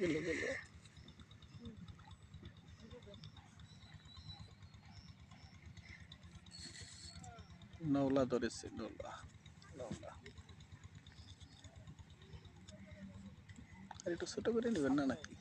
গেল নওলা ধরেছে নওলা আর একটু ছোট করে নেবেন না নাকি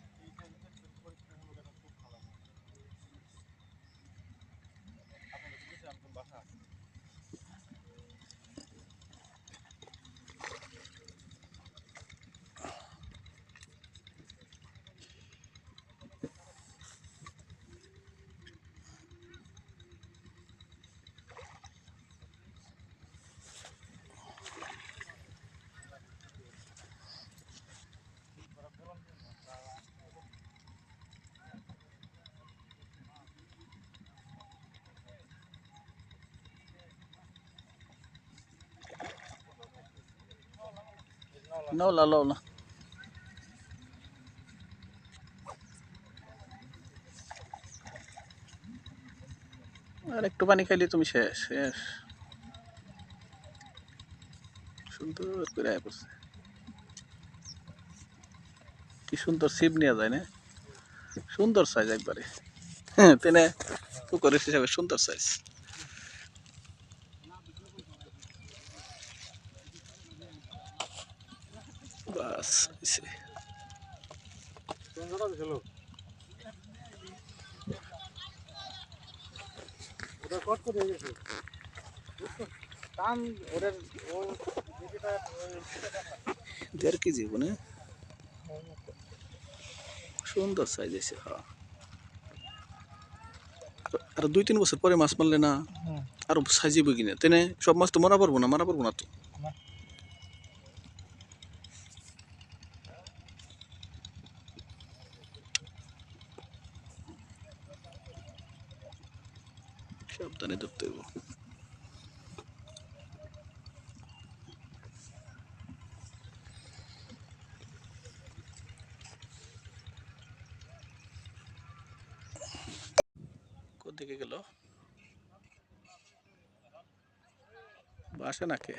নওলা নওলা আর একটু পানি খাইলে তুমি শেষ শেষ সুন্দর করে আয় পড়ছে কি সুন্দর ছিপ নেওয়া যায় না সুন্দর সাইজ একবারে হ্যাঁ তেনে পুকুরের হিসাবে সুন্দর সাইজ বাস দেড় কেজি মানে সুন্দর সাইজ আছে হ্যাঁ আর 2-3 বছর পরে মাছ মারলে না আরো সাইজে কিনা তেনে সব মাছ তো মারা পারবো না তো সাবধানে ধরতে হইব কোদিকে গেল বাসে নাকি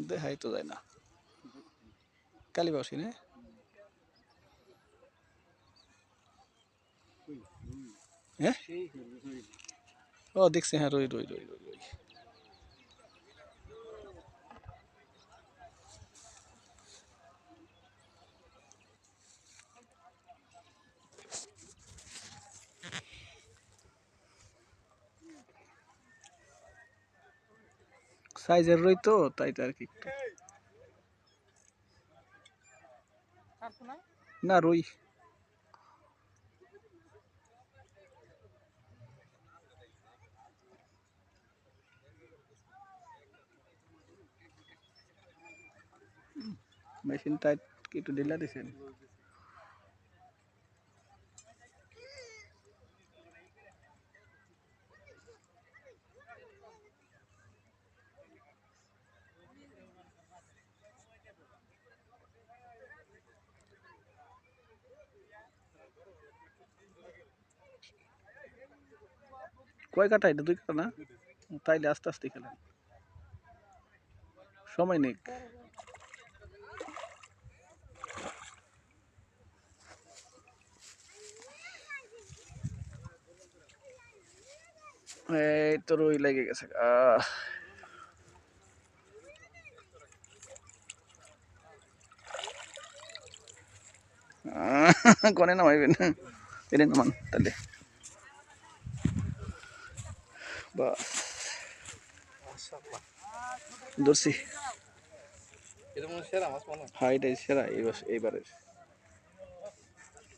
দেখাই তো যায় না কালীবাসী না হ্যাঁ ও দেখছি হ্যাঁ রই রই রই রই রই সাইজের রই তো তাই তো আর কি একটু না রই মেশিন টাইট একটু ঢিলা দিছেন কয় কাটা এটা 2 কাটা না তাইলে আস্তে আস্তে খেলেন সময় নেই এই তো রই লেগে গেছে কোনে নামাইবেন এনে নামান তাহলে বাস ধরছি হ্যাঁ এটাই সেরা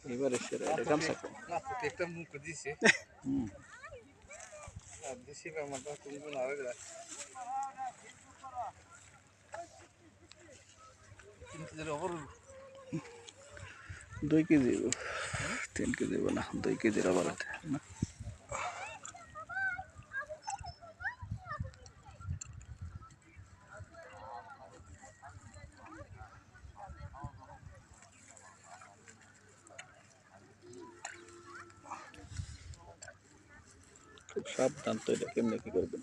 এইবারের সেরা এটা গামছা দুই কেজি 3 কেজি না 2 কেজির আবার না খুব সাবধান তো, এটা কেমনে কি করবেন।